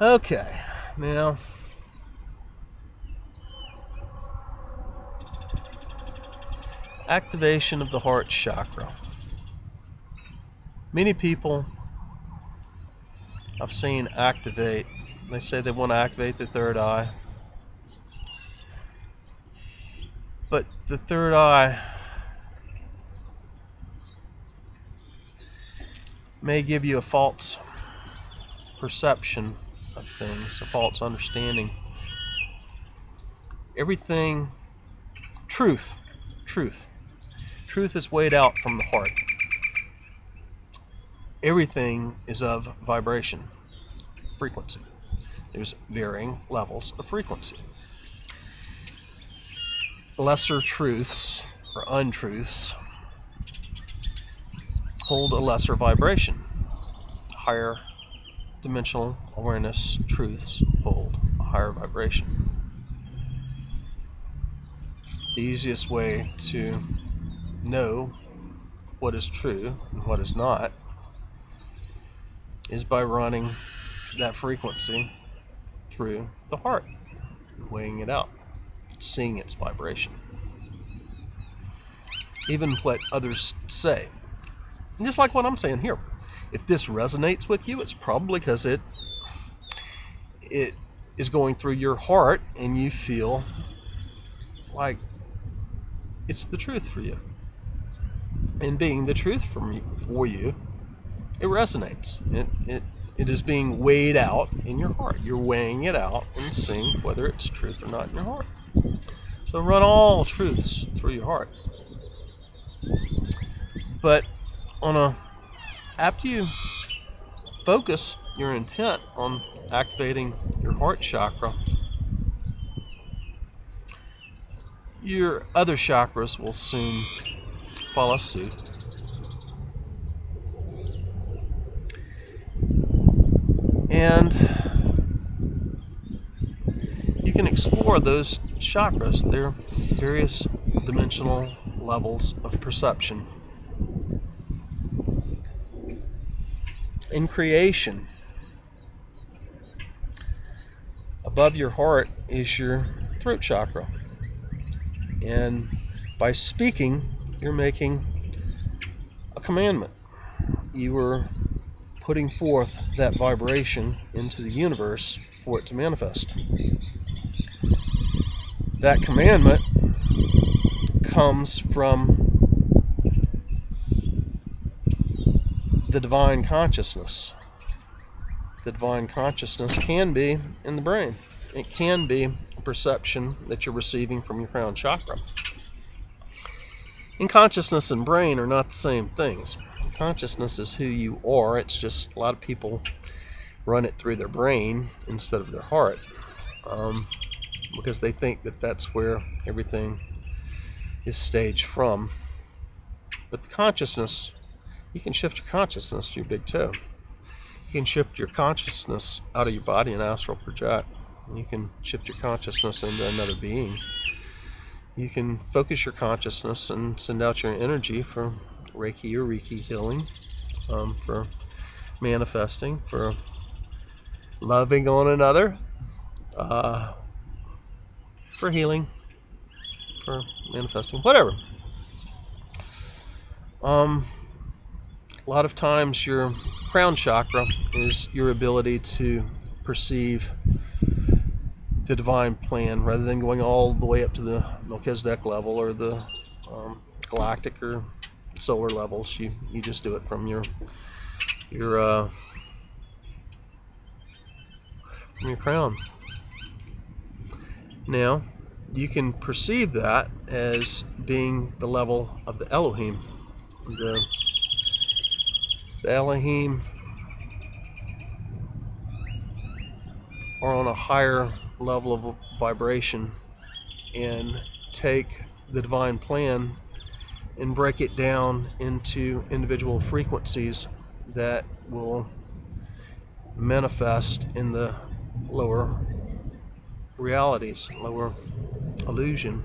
Okay, now activation of the heart chakra. Many people I've seen activate, they say they want to activate the third eye, but the third eye may give you a false perception of things, a false understanding. Everything, truth is weighed out from the heart. Everything is of vibration, frequency. There's varying levels of frequency. Lesser truths or untruths hold a lesser vibration. Higher dimensional awareness truths hold a higher vibration. The easiest way to know what is true and what is not is by running that frequency through the heart, weighing it out, seeing its vibration. Even what others say. And just like what I'm saying here, if this resonates with you, it's probably because it is going through your heart and you feel like it's the truth for you. And being the truth for you, it resonates. It is being weighed out in your heart. You're weighing it out and seeing whether it's truth or not in your heart. So run all truths through your heart. But after you focus your intent on activating your heart chakra, your other chakras will soon follow suit. And you can explore those chakras, their various dimensional levels of perception. In creation, above your heart is your throat chakra. And by speaking, you're making a commandment. You are putting forth that vibration into the universe for it to manifest. That commandment comes from the divine consciousness. The divine consciousness can be in the brain. It can be a perception that you're receiving from your crown chakra. And consciousness and brain are not the same things. Consciousness is who you are. It's just a lot of people run it through their brain instead of their heart, because they think that that's where everything is staged from. But the consciousness, you can shift your consciousness to your big toe. You can shift your consciousness out of your body and astral project. You can shift your consciousness into another being. You can focus your consciousness and send out your energy for Reiki or Reiki healing, for manifesting, for loving on another, for healing, for manifesting, whatever. A lot of times your crown chakra is your ability to perceive the divine plan rather than going all the way up to the Melchizedek level or the galactic or solar levels. You just do it from your crown. Now you can perceive that as being the level of the Elohim. The Elohim are on a higher level of vibration and take the divine plan and break it down into individual frequencies that will manifest in the lower realities, lower illusion.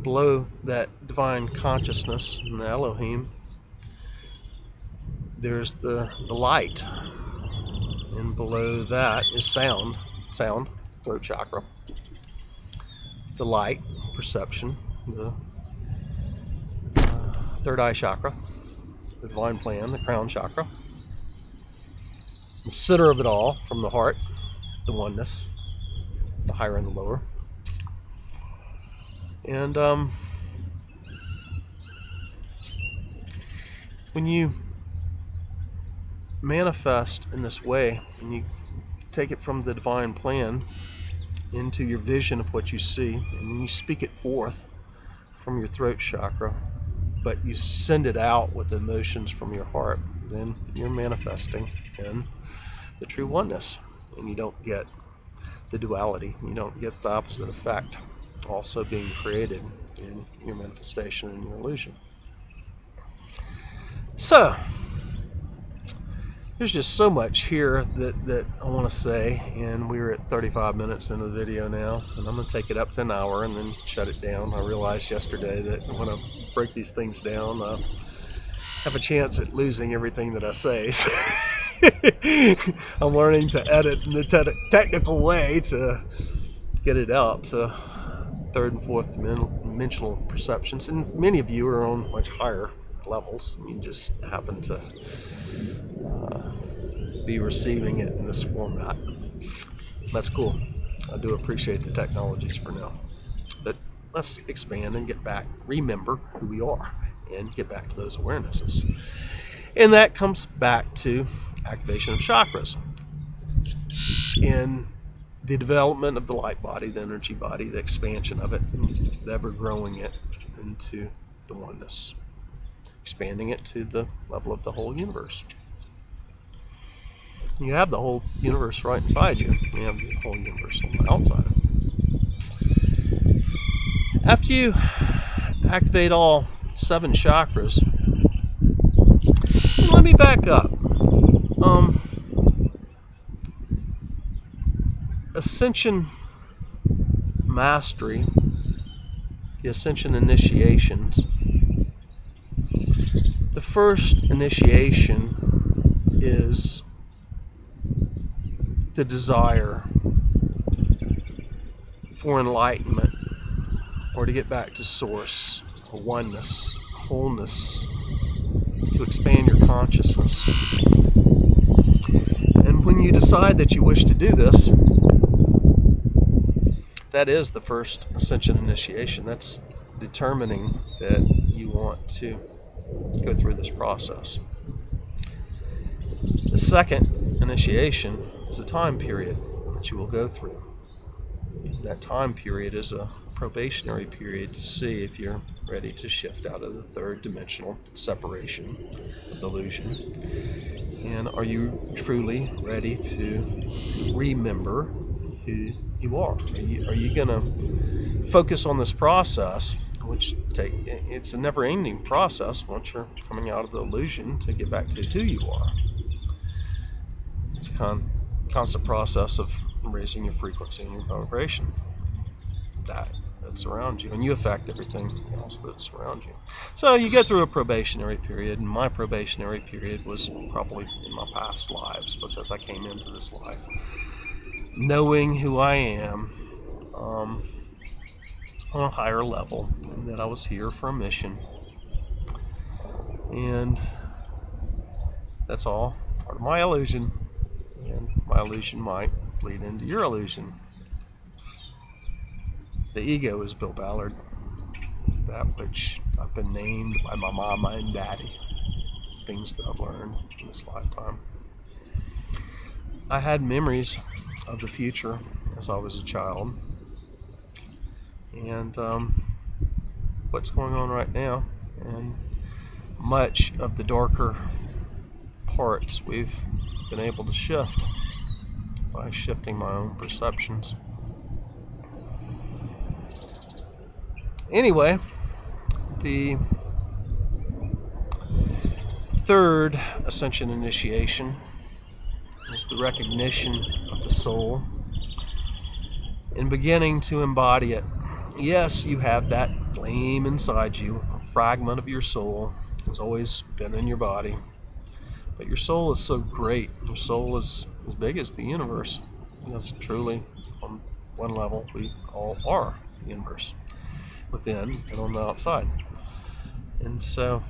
Below that divine consciousness and the Elohim, there's the light. And below that is sound, throat chakra. The light, perception, the third eye chakra, the divine plan, the crown chakra. The center of it all, from the heart, the oneness, the higher and the lower. And when you manifest in this way, and you take it from the divine plan into your vision of what you see, and then you speak it forth from your throat chakra, but you send it out with emotions from your heart, then you're manifesting in the true oneness, and you don't get the duality, you don't get the opposite effect also being created in your manifestation and your illusion. So there's just so much here that I want to say, and we're at 35 minutes into the video now, and I'm going to take it up to an hour and then shut it down. I realized yesterday that when I break these things down, I have a chance at losing everything that I say. So I'm learning to edit in the technical way to get it out to third and fourth dimensional perceptions, and many of you are on much higher levels. You just happen to be receiving it in this format. That's cool. I do appreciate the technologies for now, but let's expand and get back, remember who we are, and get back to those awarenesses. And that comes back to activation of chakras in the development of the light body, the energy body, the expansion of it, and the ever growing it into the oneness, expanding it to the level of the whole universe. You have the whole universe right inside you. You have the whole universe on the outside of it. After you activate all 7 chakras, let me back up. Ascension mastery, the ascension initiations. The first initiation is the desire for enlightenment, or to get back to source, or oneness, wholeness, to expand your consciousness. And when you decide that you wish to do this, that is the first ascension initiation. That's determining that you want to go through this process. The second initiation is a time period that you will go through. That time period is a probationary period to see if you're ready to shift out of the third dimensional separation of the illusion. And are you truly ready to remember who you are? Are you going to focus on this process, which it's a never-ending process once you're coming out of the illusion, to get back to who you are? It's a constant process of raising your frequency and your vibration that's around you, and you affect everything else that's around you. So you go through a probationary period, and my probationary period was probably in my past lives, because I came into this life knowing who I am on a higher level, and that I was here for a mission. And that's all part of my illusion, and my illusion might bleed into your illusion. The ego is Bill Ballard, that which I've been named by my mama and daddy, things that I've learned in this lifetime. I had memories of the future as I was a child, and what's going on right now, and much of the darker parts we've been able to shift by shifting my own perceptions. Anyway, the third ascension initiation is the recognition of the soul and beginning to embody it. Yes, you have that flame inside you, a fragment of your soul has always been in your body, But your soul is so great. Your soul is as big as the universe. Because truly, on one level, we all are the universe, within and on the outside. And so,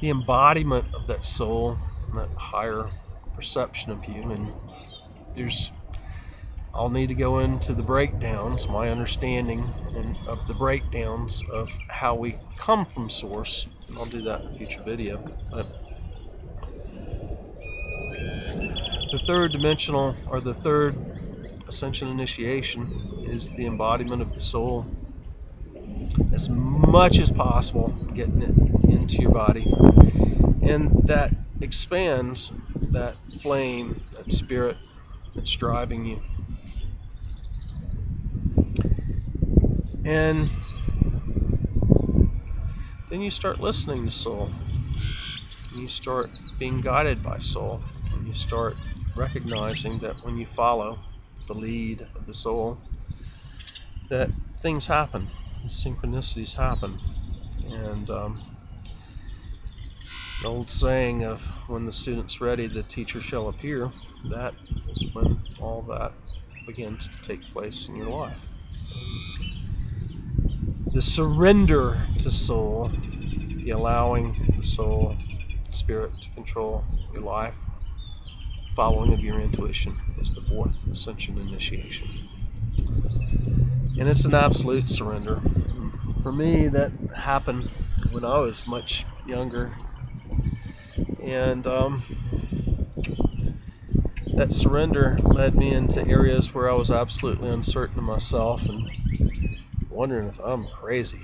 the embodiment of that soul, and that higher perception of you, and I'll need to go into the breakdowns, my understanding of the breakdowns of how we come from Source, and I'll do that in a future video. But the third dimensional, or the third ascension initiation, is the embodiment of the soul, as much as possible, getting it into your body, and that expands that flame, that spirit that's driving you. And then you start listening to soul, and you start being guided by soul, and you start recognizing that when you follow the lead of the soul, that things happen, and synchronicities happen. And the old saying of when the student's ready, the teacher shall appear, that is when all that begins to take place in your life. The surrender to soul, the allowing the soul, spirit to control your life, following of your intuition, is the fourth ascension initiation. And it's an absolute surrender. For me, that happened when I was much younger. And that surrender led me into areas where I was absolutely uncertain of myself and wondering if I'm crazy.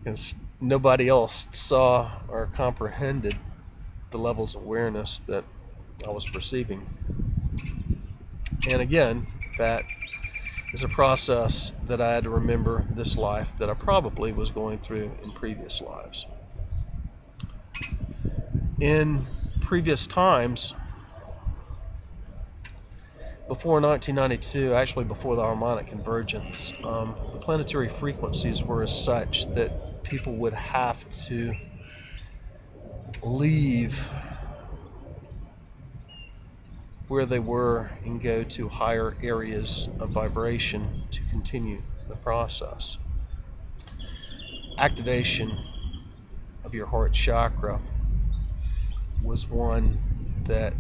Because nobody else saw or comprehended the levels of awareness that I was perceiving. And again, that is a process that I had to remember this life that I probably was going through in previous lives. In previous times, before 1992, actually before the harmonic convergence, the planetary frequencies were as such that people would have to leave where they were and go to higher areas of vibration to continue the process. Activation of your heart chakra was one that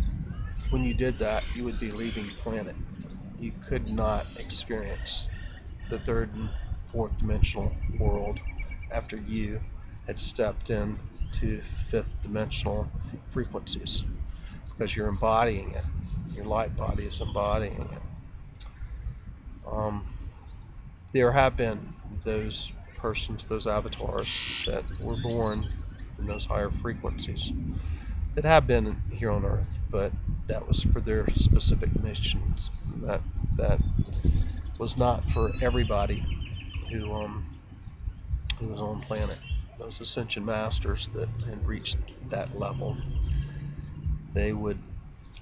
when you did that, you would be leaving the planet. You could not experience the third and fourth dimensional world after you had stepped in to fifth dimensional frequencies, because you're embodying it. Your light body is embodying it. There have been those persons, those avatars that were born in those higher frequencies that have been here on Earth, but that was for their specific missions. That was not for everybody who was on planet. Those ascension masters that had reached that level, they would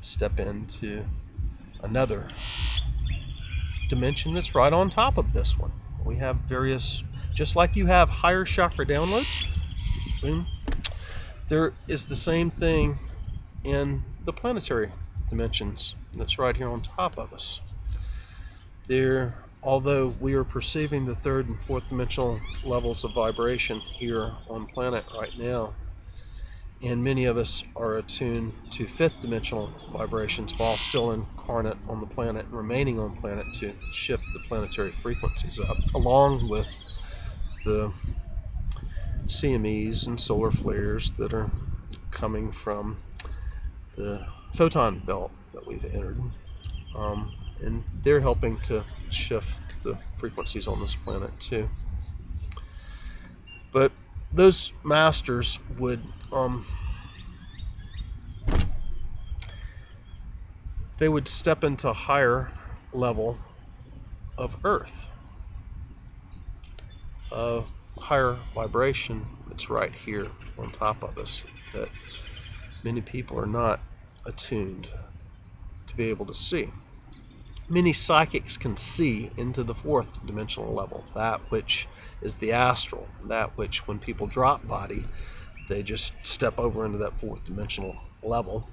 step into another dimension that's right on top of this one. We have various, just like you have higher chakra downloads, boom, there is the same thing in the planetary dimensions that's right here on top of us. There, although we are perceiving the third and fourth dimensional levels of vibration here on planet right now, and many of us are attuned to fifth dimensional vibrations while still incarnate on the planet and remaining on planet to shift the planetary frequencies up, along with the CMEs and solar flares that are coming from the photon belt that we've entered. And they're helping to shift the frequencies on this planet too. But those masters would they would step into a higher level of Earth, a higher vibration that's right here on top of us, that many people are not attuned to be able to see. Many psychics can see into the fourth dimensional level, that which is the astral, that which when people drop body, they just step over into that fourth dimensional level.